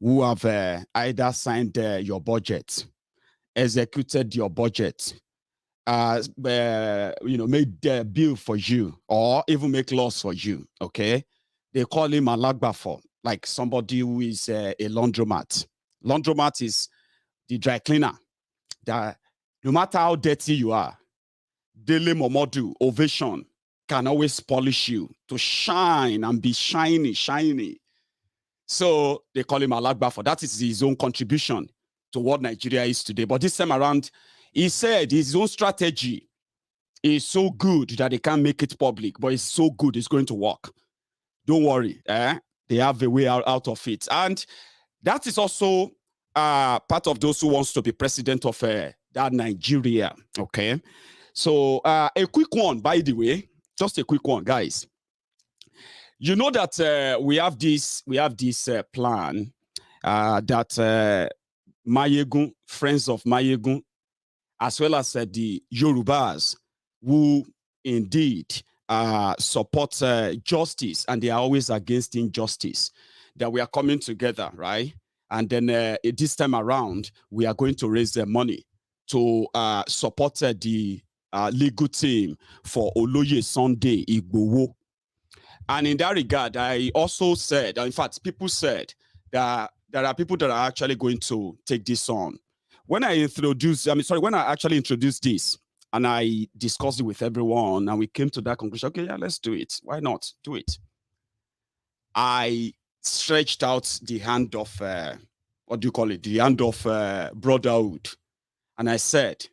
who have either signed your budget, executed your budget, made the bill for you, or even make laws for you. Okay, they call him a lagbafo, like somebody who is a laundromat. Laundromat is the dry cleaner. That no matter how dirty you are, Dele Momodu, ovation, can always polish you to shine and be shiny. So they call him Alagbafo. That is his own contribution to what Nigeria is today. But this time around, he said his own strategy is so good that they can't make it public, but it's so good, it's going to work. Don't worry. They have a way out of it. And that is also part of those who wants to be president of that Nigeria. Okay. So a quick one, by the way, just a quick one, guys. You know that we have this plan that Mayegun, friends of Mayegun, as well as the Yorubas, who indeed support justice, and they are always against injustice, that we are coming together, right? And then this time around, we are going to raise the money to support the legal team for Oloye Sunday Igboho. And in that regard, I also said, in fact, people said that there are people that are actually going to take this on. When I actually introduced this and I discussed it with everyone and we came to that conclusion, okay, yeah, let's do it. Why not do it? I stretched out the hand of, the hand of brotherhood. And I said,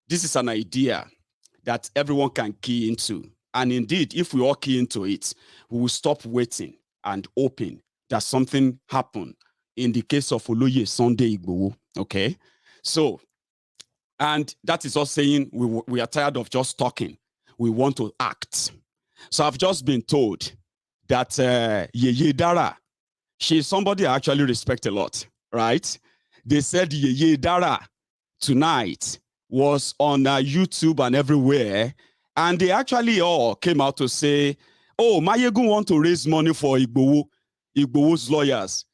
this is an idea that everyone can key into. And indeed, if we all key into it, we will stop waiting and hoping that something happened in the case of Oloye Sunday Igboho. Okay? So, and that is us saying we are tired of just talking. We want to act. So I've just been told that Yeye Dara, she's somebody I actually respect a lot, right? They said Yeye Dara tonight was on YouTube and everywhere. And they actually all came out to say, oh, Mayegun want to raise money for Igboho's lawyers.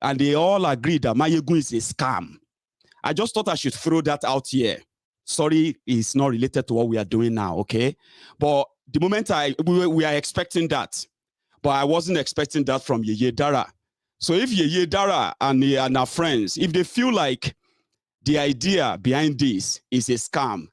And they all agreed that Mayegun is a scam. I just thought I should throw that out here. Sorry, it's not related to what we are doing now, okay? But the moment we are expecting that, but I wasn't expecting that from Yeye Dara. So if Yeye Dara and our friends, if they feel like the idea behind this is a scam,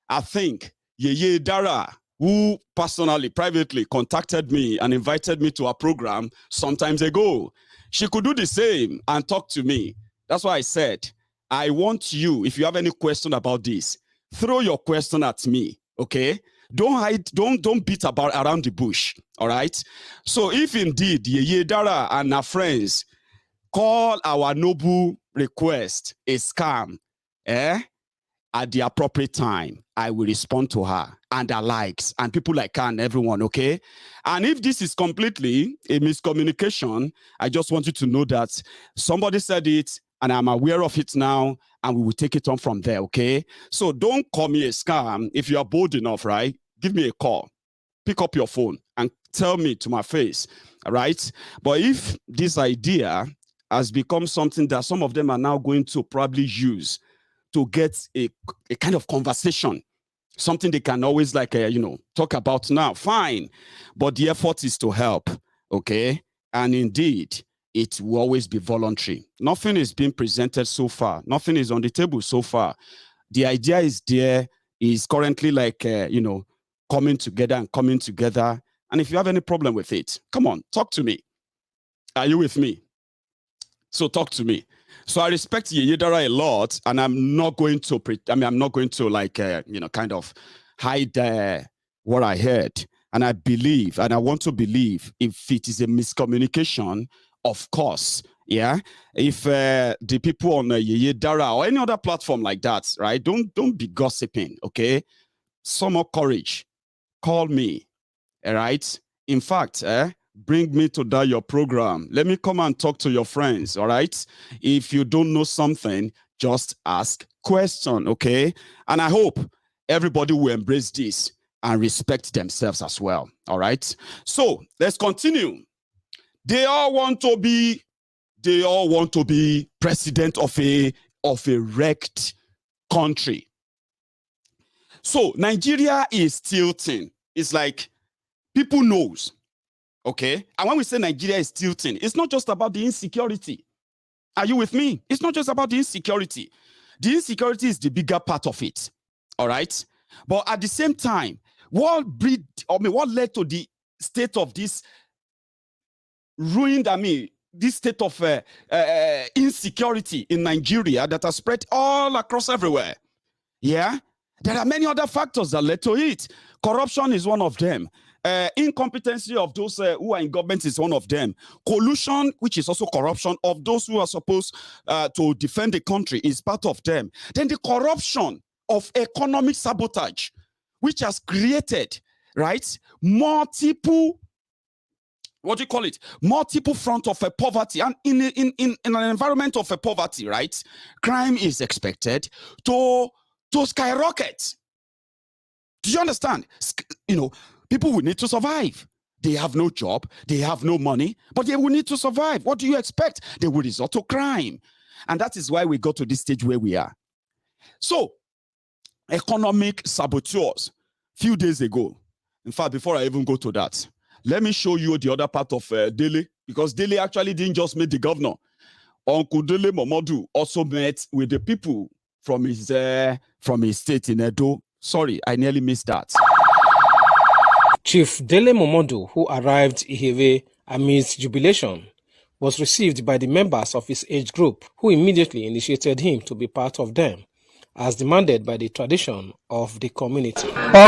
I think Yeye Dara, who personally, privately contacted me and invited me to a program some times ago, she could do the same and talk to me. That's why I said, I want you, if you have any question about this, throw your question at me, okay? Don't hide, don't beat about around the bush, all right? So if indeed Yeye Dara and her friends call our noble request a scam, at the appropriate time, I will respond to her and her likes and people like her and everyone, okay? And if this is completely a miscommunication, I just want you to know that somebody said it and I'm aware of it now and we will take it on from there, okay? So don't call me a scam. If you are bold enough, right? Give me a call. Pick up your phone and tell me to my face, all right? But if this idea has become something that some of them are now going to probably use to get a kind of conversation, something they can always talk about now, fine. But the effort is to help, okay? And indeed, it will always be voluntary. Nothing is being presented so far. Nothing is on the table so far. The idea is there, is currently coming together. And if you have any problem with it, come on, talk to me. Are you with me? So talk to me. So I respect Yeye Dara a lot, and I'm not going to kind of hide what I heard. And I believe, and I want to believe, if it is a miscommunication, of course, yeah. If the people on Yeye Dara or any other platform like that, right? Don't be gossiping, okay? Some more courage. Call me, all right? In fact, bring me to that your program. Let me come and talk to your friends, all right? If you don't know something, just ask question, okay? And I hope everybody will embrace this and respect themselves as well, all right? So let's continue. They all want to be they all want to be president of a wrecked country. So Nigeria is tilting. It's like people knows, okay? And when we say Nigeria is tilting, it's not just about the insecurity. Are you with me? It's not just about the insecurity. The insecurity is the bigger part of it, all right? But at the same time, what led to the state of this ruined, this state of insecurity in Nigeria that has spread all across everywhere? Yeah? There are many other factors that led to it. Corruption is one of them. Incompetency of those who are in government is one of them. Collusion, which is also corruption, of those who are supposed to defend the country is part of them. Then the corruption of economic sabotage, which has created, right, multiple front of a poverty. And in an environment of a poverty, right, crime is expected to skyrocket. Do you understand? People will need to survive. They have no job, they have no money, but they will need to survive. What do you expect? They will resort to crime. And that is why we got to this stage where we are. So, economic saboteurs, few days ago, in fact, before I even go to that, let me show you the other part of Dele, because Dele actually didn't just meet the governor. Uncle Dele Momodu also met with the people from his state in Edo. Sorry, I nearly missed that. Chief Dele Momodu, who arrived Iheve amidst jubilation, was received by the members of his age group, who immediately initiated him to be part of them, as demanded by the tradition of the community. I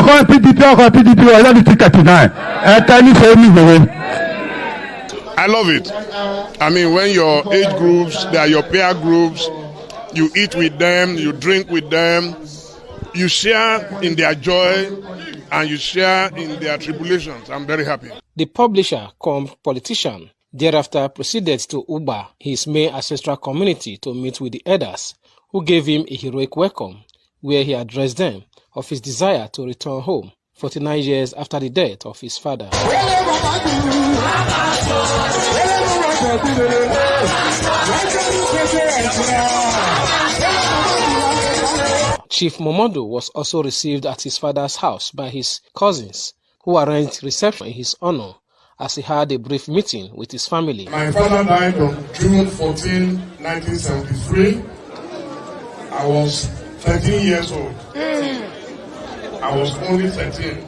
love it. I mean, when your age groups, they are your peer groups, you eat with them, you drink with them, you share in their joy, and you share in their tribulations. I'm very happy. The publisher cum politician thereafter proceeded to Uba, his main ancestral community, to meet with the elders, who gave him a heroic welcome, where he addressed them of his desire to return home 49 years after the death of his father. Chief Momodu was also received at his father's house by his cousins, who arranged reception in his honor as he had a brief meeting with his family. My father died on June 14, 1973. I was 13 years old. I was only 13.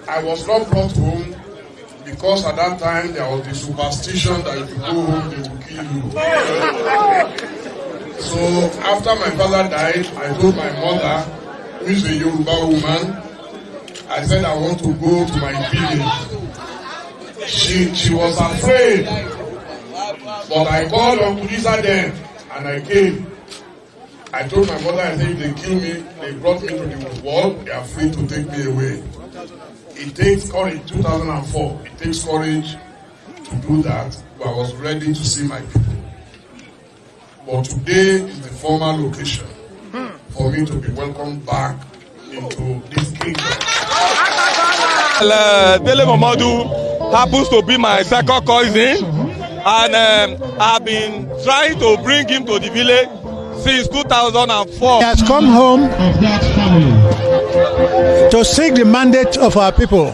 I was not brought home because at that time there was the superstition that if you go home, they will kill you. So after my father died, I told my mother, who is a Yoruba woman, I said I want to go to my village. She was afraid, but I called Uncle Lisa then, and I came. I told my mother, I said, if they kill me, they brought me to the wall, they are free to take me away. It takes courage, 2004, it takes courage to do that, but I was ready to see my people. But today is the former location for me to be welcomed back into this kingdom. Dele Momodu happens to be my second cousin, and I've been trying to bring him to the village since 2004. He has come home to seek the mandate of our people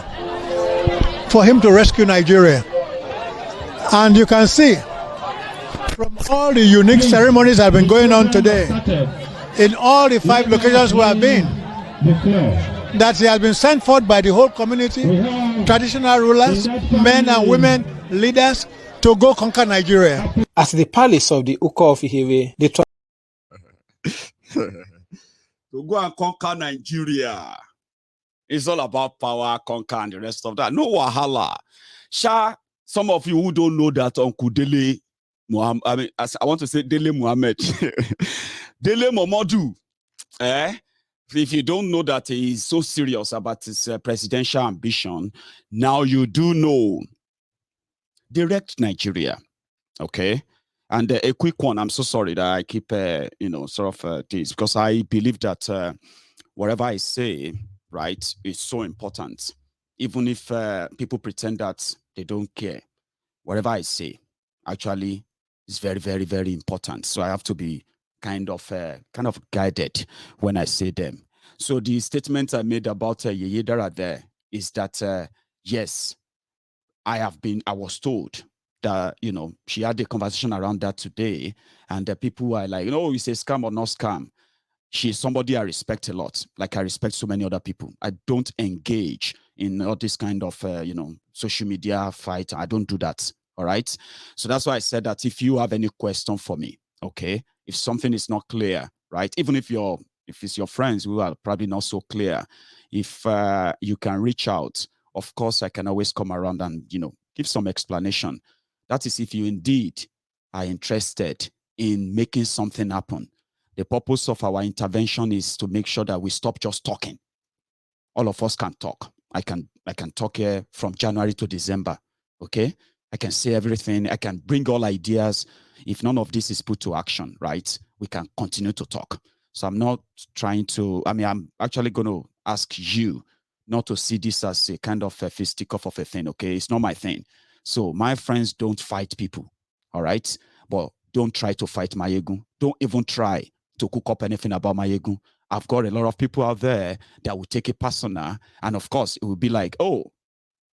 for him to rescue Nigeria. And you can see from all the unique ceremonies that have been going on today, in all the 5 locations we have been, that he has been sent forth by the whole community, traditional rulers, men and women, leaders, to go conquer Nigeria. At the palace of the Uko of Iheve, to go and conquer Nigeria. It's all about power, conquer, and the rest of that. No wahala. Some of you who don't know that Uncle Dele Muhammad, I want to say Dele Muhammad, Dele Momodu, if you don't know that he is so serious about his presidential ambition, now you do know. Direct Nigeria, okay? And a quick one, I'm so sorry that I keep, this, because I believe that whatever I say, right, is so important. Even if people pretend that they don't care, whatever I say, actually is very, very, very important. So I have to be kind of guided when I say them. So the statement I made about Yeye Dara there is that yes, I was told that, she had a conversation around that today, and the people are like, it's a scam or not scam. She's somebody I respect a lot. Like I respect so many other people. I don't engage in all this kind of, social media fight. I don't do that. All right. So that's why I said that if you have any question for me, okay, if something is not clear, right, even if it's your friends who are probably not so clear, if you can reach out, of course, I can always come around and, give some explanation. That is if you indeed are interested in making something happen. The purpose of our intervention is to make sure that we stop just talking. All of us can talk. I can talk here from January to December. Okay? I can say everything. I can bring all ideas. If none of this is put to action, right, we can continue to talk. So I'm not trying to, I'm actually going to ask you not to see this as a kind of a fisticuff of a thing, okay? It's not my thing. So my friends don't fight people, all right? But don't try to fight Mayegu. Don't even try to cook up anything about Mayegu. I've got a lot of people out there that will take it personal. And of course, it will be like, oh,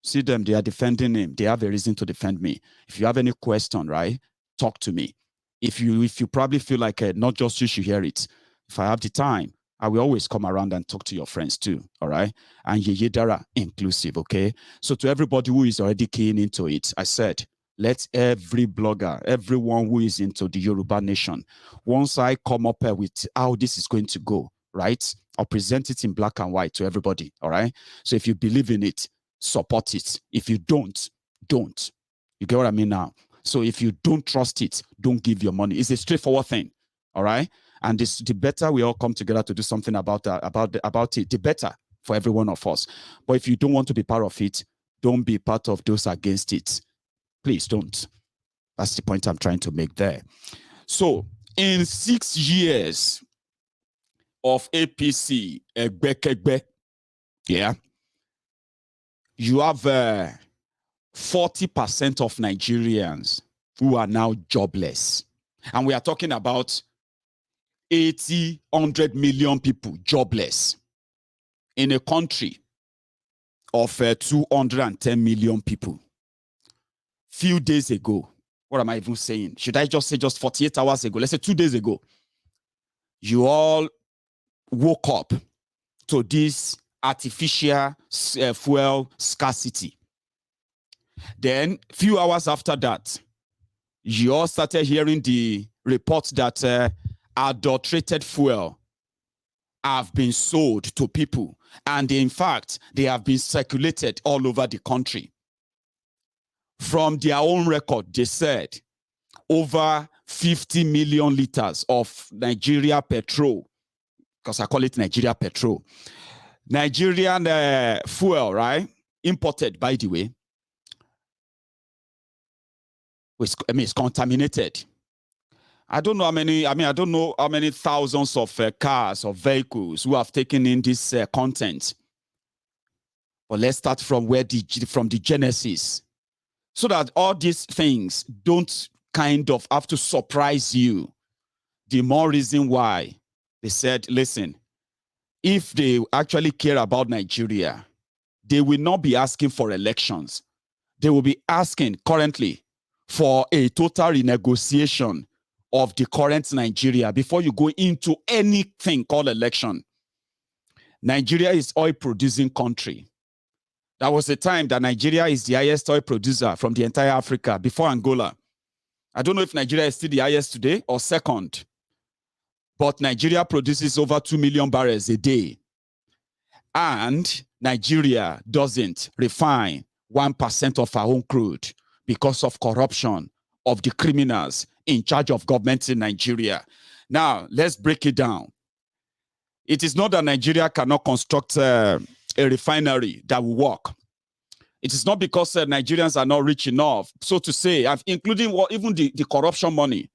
see them, they are defending him. They have a reason to defend me. If you have any question, right, talk to me. If you probably feel like not just you should hear it, if I have the time, I will always come around and talk to your friends too, all right? And Yeye Dara inclusive, okay? So to everybody who is already keying into it, I said, let every blogger, everyone who is into the Yoruba nation, once I come up with how this is going to go, right? I'll present it in black and white to everybody, all right? So if you believe in it, support it. If you don't. You get what I mean now? So if you don't trust it, don't give your money. It's a straightforward thing, all right? And the better we all come together to do something about it, the better for every one of us. But if you don't want to be part of it, don't be part of those against it. Please don't. That's the point I'm trying to make there. So in 6 years of APC, yeah, you have 40% of Nigerians who are now jobless. And we are talking about 100 million people jobless in a country of 210 million people. Few days ago, what am I even saying? Should I just say just 48 hours ago? Let's say 2 days ago, you all woke up to this artificial fuel scarcity. Then, few hours after that, you all started hearing the reports that adulterated fuel have been sold to people. And in fact, they have been circulated all over the country. From their own record, they said over 50 million liters of Nigeria petrol, because I call it Nigeria petrol. Nigerian fuel, right? Imported, by the way. It's contaminated. I don't know how many thousands of cars or vehicles who have taken in this content. But let's start from from the genesis, so that all these things don't kind of have to surprise you. The more reason why they said, listen, if they actually care about Nigeria, they will not be asking for elections. They will be asking currently for a total renegotiation of the current Nigeria before you go into anything called election. Nigeria is oil producing country. That was the time that Nigeria is the highest oil producer from the entire Africa before Angola. I don't know if Nigeria is still the highest today or second, but Nigeria produces over 2 million barrels a day. And Nigeria doesn't refine 1% of our own crude because of corruption of the criminals in charge of government in Nigeria. Now, let's break it down. It is not that Nigeria cannot construct a refinery that will work. It is not because Nigerians are not rich enough, so to say, including even the corruption money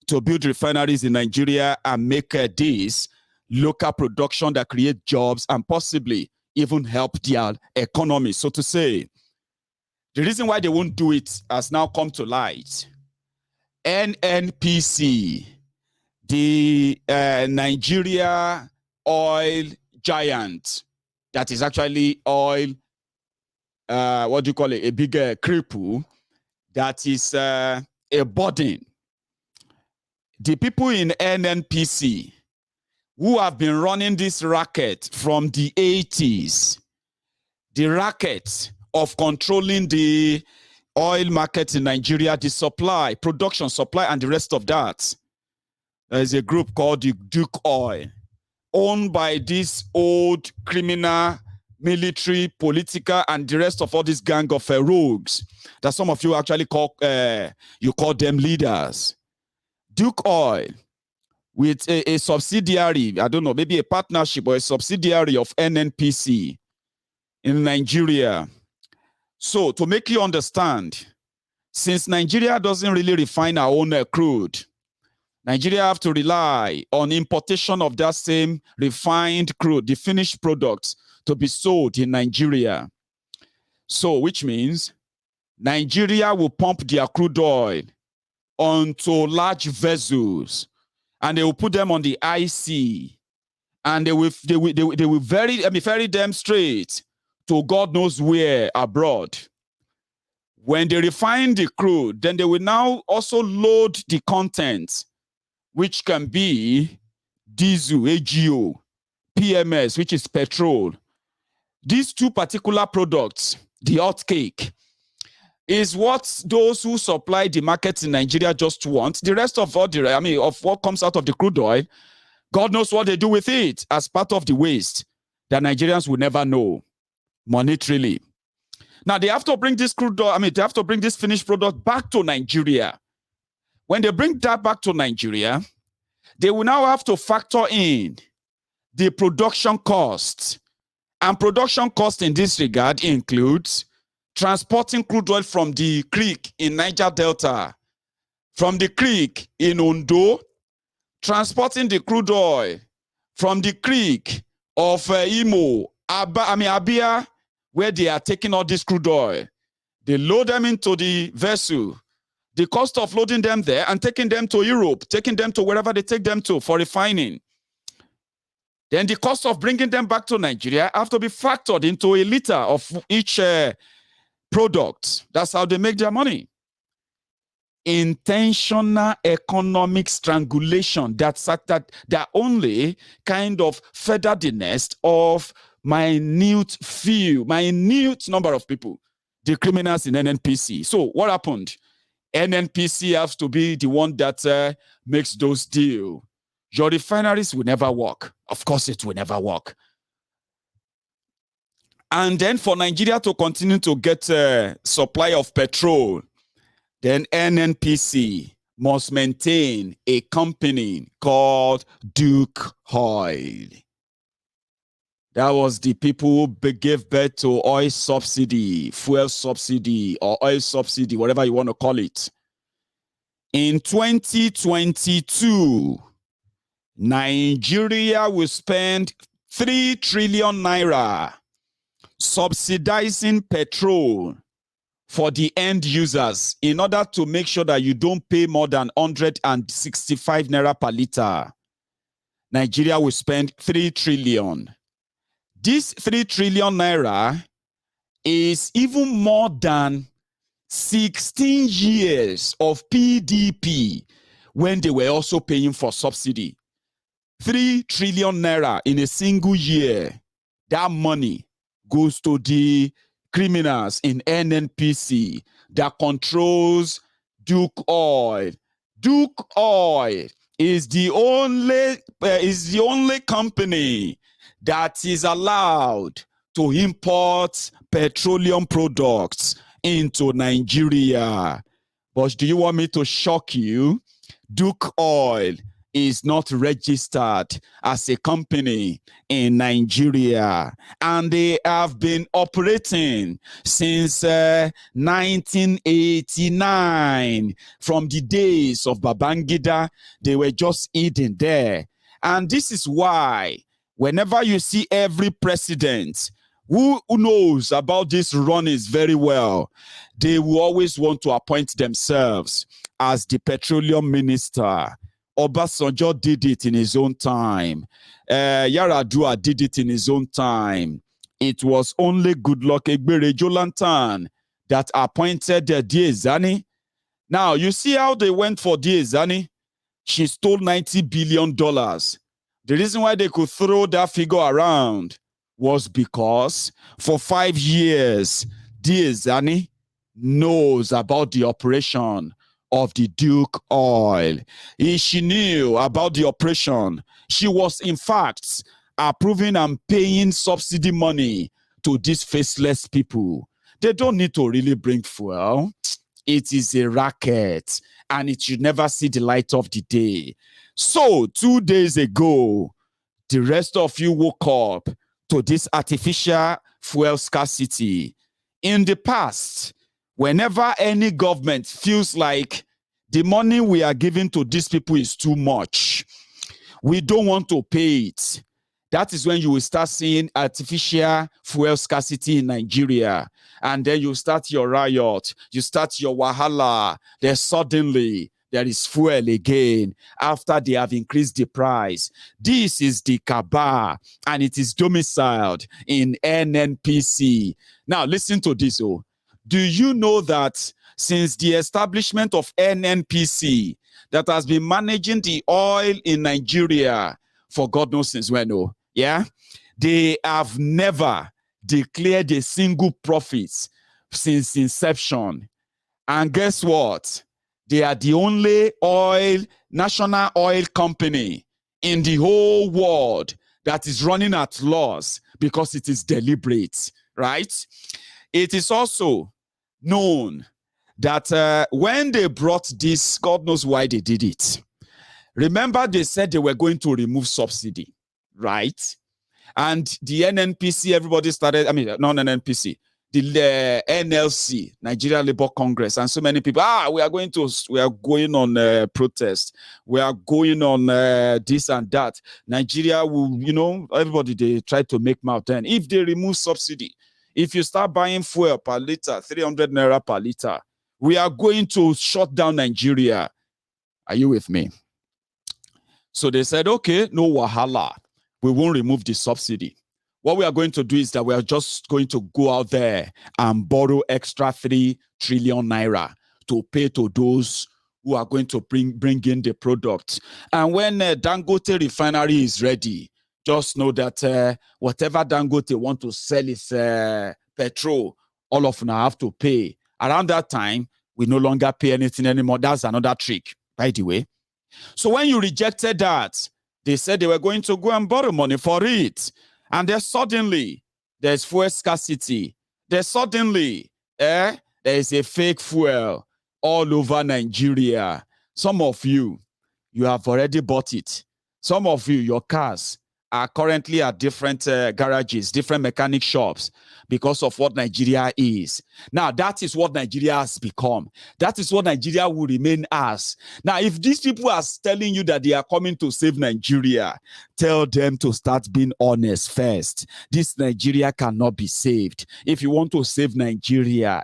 to build refineries in Nigeria and make this local production that create jobs and possibly even help their economy, so to say. The reason why they won't do it has now come to light. NNPC, the Nigeria oil giant, that is actually oil, what do you call it, a big cripple, that is a burden. The people in NNPC who have been running this racket from the 80s, the racket of controlling the oil market in Nigeria, the supply, production, supply, and the rest of that. There's a group called the Duke Oil, owned by this old criminal, military, political, and the rest of all this gang of rogues that some of you actually call, you call them leaders. Duke Oil, with a subsidiary, I don't know, maybe a partnership or a subsidiary of NNPC in Nigeria. So to make you understand, since Nigeria doesn't really refine our own crude, Nigeria have to rely on importation of that same refined crude, the finished products, to be sold in Nigeria. So, which means Nigeria will pump their crude oil onto large vessels, and they will put them on the IC, and they will ferry them straight to God knows where abroad. When they refine the crude, then they will now also load the contents, which can be diesel, AGO, PMS, which is petrol. These two particular products, the hot cake, is what those who supply the markets in Nigeria just want. The rest of all of what comes out of the crude oil, God knows what they do with it as part of the waste that Nigerians will never know monetarily. Now they have to bring this crude oil, they have to bring this finished product back to Nigeria. When they bring that back to Nigeria, they will now have to factor in the production costs. And production cost in this regard includes transporting crude oil from the creek in Niger Delta, from the creek in Ondo, transporting the crude oil from the creek of Imo, Abia, where they are taking all this crude oil. They load them into the vessel. The cost of loading them there and taking them to Europe, taking them to wherever they take them to for refining. Then the cost of bringing them back to Nigeria have to be factored into a liter of each product. That's how they make their money. Intentional economic strangulation. That's that only kind of feather the nest of minute number of people, the criminals in NNPC. So what happened? NNPC has to be the one that makes those deals. Your refineries will never work. Of course, it will never work. And then for Nigeria to continue to get supply of petrol, then NNPC must maintain a company called Duke Oil. That was the people who gave birth to oil subsidy, fuel subsidy, or oil subsidy, whatever you want to call it. In 2022, Nigeria will spend 3 trillion naira subsidizing petrol for the end users in order to make sure that you don't pay more than 165 naira per liter. Nigeria will spend 3 trillion. This 3 trillion naira is even more than 16 years of PDP when they were also paying for subsidy. 3 trillion naira in a single year. That money goes to the criminals in NNPC that controls Duke Oil. Duke Oil is the only company that is allowed to import petroleum products into Nigeria. But do you want me to shock you? Duke Oil is not registered as a company in Nigeria, and they have been operating since 1989. From the days of Babangida, they were just eating there. And this is why whenever you see every president who knows about these run-ins very well, they will always want to appoint themselves as the petroleum minister. Obasanjo did it in his own time. Yaradua did it in his own time. It was only Goodluck Egbere Jolantan that appointed Diezani. Now, you see how they went for Diezani? She stole $90 billion. The reason why they could throw that figure around was because for 5 years, Diezani knows about the operation of the Duke oil. She knew about the operation. She was, in fact, approving and paying subsidy money to these faceless people. They don't need to really bring fuel. It is a racket, and it should never see the light of the day. So 2 days ago, the rest of you woke up to this artificial fuel scarcity. In the past, whenever any government feels like the money we are giving to these people is too much, we don't want to pay it, that is when you will start seeing artificial fuel scarcity in Nigeria. And then you start your riot, you start your wahala. Then suddenly there is fuel again after they have increased the price. This is the cabal, and it is domiciled in NNPC. Now listen to this. Oh, do you know that since the establishment of NNPC, that has been managing the oil in Nigeria for God knows since when? Oh, yeah, they have never declared a single profit since inception. And guess what? They are the only national oil company in the whole world that is running at loss because it is deliberate, right? It is also known that when they brought this, God knows why they did it. Remember, they said they were going to remove subsidy, right? And the NNPC, everybody started, non-NNPC, the NLC, Nigeria Labour Congress, and so many people, we are going on protest. We are going on this and that. Nigeria will, everybody, they try to make mouth then. If they remove subsidy, if you start buying fuel per liter, 300 naira per liter, we are going to shut down Nigeria. Are you with me? So they said, okay, no wahala. We won't remove the subsidy. What we are going to do is that we are just going to go out there and borrow extra 3 trillion naira to pay to those who are going to bring in the product. And when Dangote refinery is ready, just know that whatever Dangote want to sell is petrol, all of them have to pay. Around that time, we no longer pay anything anymore. That's another trick, by the way. So when you rejected that, they said they were going to go and borrow money for it. And then suddenly, there's fuel scarcity. Then suddenly, there is a fake fuel all over Nigeria. Some of you have already bought it. Some of you, your cars are currently at different garages, different mechanic shops, because of what Nigeria is. Now, that is what Nigeria has become. That is what Nigeria will remain as. Now, if these people are telling you that they are coming to save Nigeria, tell them to start being honest first. This Nigeria cannot be saved. If you want to save Nigeria,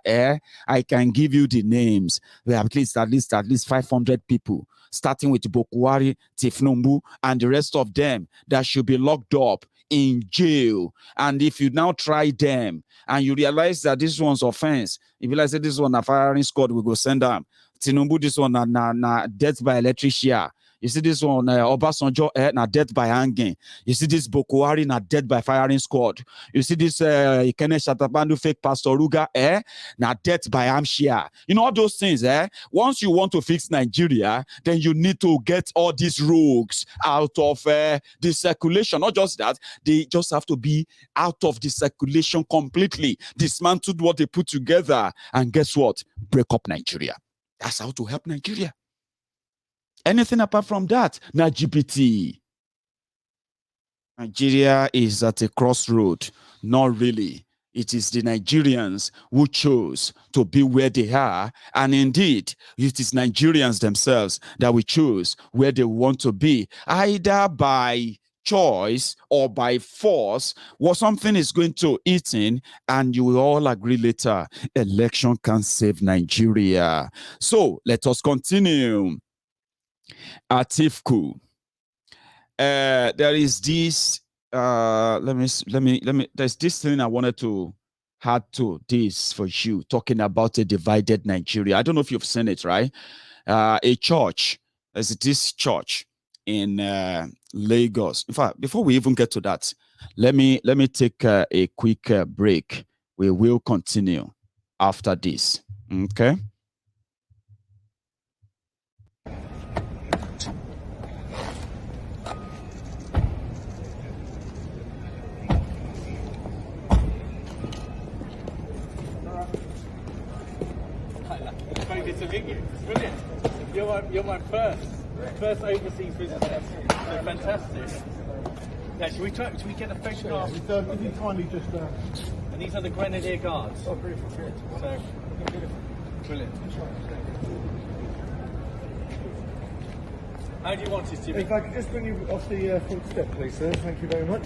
I can give you the names. We have at least 500 people, starting with Bokwari, Tinubu, and the rest of them that should be locked up in jail. And if you now try them and you realize that this one's offense, if you like say this one a firing squad, we go send them. Tinubu, this one na death by electrician. You see this one, Obasanjo, na death by hanging. You see this Bokwari, na death by firing squad. You see this Ikene Shatabandu fake Pastor Ruga, na death by Amshia. You know all those things, Once you want to fix Nigeria, then you need to get all these rogues out of the circulation. Not just that, they just have to be out of the circulation completely. Dismantled what they put together. And guess what? Break up Nigeria. That's how to help Nigeria. Anything apart from that, now GPT. Nigeria is at a crossroad. Not really. It is the Nigerians who chose to be where they are. And indeed, it is Nigerians themselves that will choose where they want to be, either by choice or by force, what something is going to eat in, and you will all agree later, election can save Nigeria. So let us continue. Atiku. There is this there's this thing I wanted to add to this for you, talking about a divided Nigeria. I don't know if you've seen it, right? A church, there's this church in Lagos. In fact, before we even get to that, let me take a quick break. We will continue after this. Okay. Good to meet you. It's brilliant. You're my first overseas visitor. So fantastic. Now, should we get a photograph? If you kindly just. And these are the Grenadier Guards. Oh, great. So brilliant. How do you want it to be? If I could just bring you off the front step, please, sir. Thank you very much.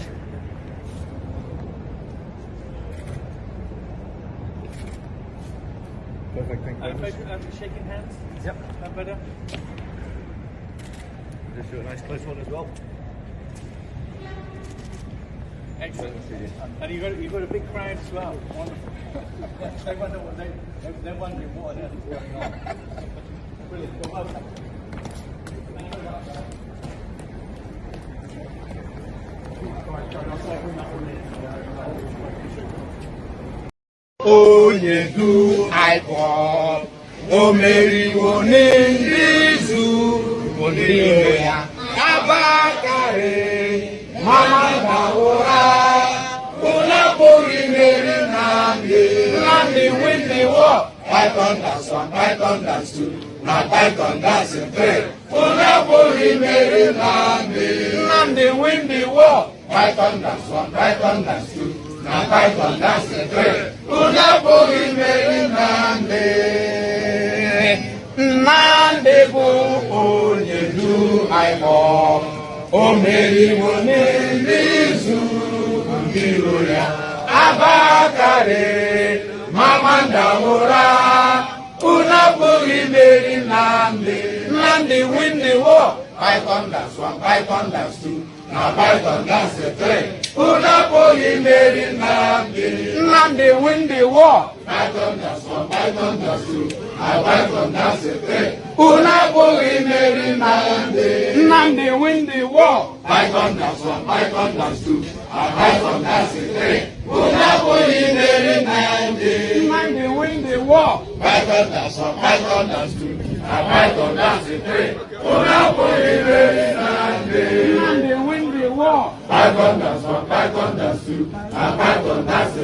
Perfect, thank you very much. Shaking hands? Yep. That better? Just do a nice close one as well. Excellent. And you've got a big crowd as well. Wonderful. They're wondering what on earth is going on. Brilliant. Well, onye du aịkpọ o meriwo n'izu n'ime ya abakarị mama gbawụra ụlọ pụrụ imeri Nnamdi win the war. Python that's one, Python that's two, na Python that's three. Ụlọ pụrụ imeri Nnamdi win the war. Python that's one, Python that's two, na Python that's three. Ụlọ pụrụ imeri Nnamdi bụ onye du aịkpọ o meriwo n'izu mbiro ya abakarị mama ndawụra ụlọ pụrụ imeri Nnamdi win the war. Python that's one, Python that's two, na Python that's three. Ụlọ pụrụ imeri Nnamdi win the war. Python that's one, Python that's two, na Python that's three. Ụlọ pụrụ imeri Nnamdi win the war. Python that's one, Python that's two, na Python that's three. Ụlọ pụrụ imeri Nnamdi win the war. Python that's one, Python that's two, na Python that's three. Ụlọ pụrụ imeri Nnamdi win the war. Python that's one, Python that's two, na Python that's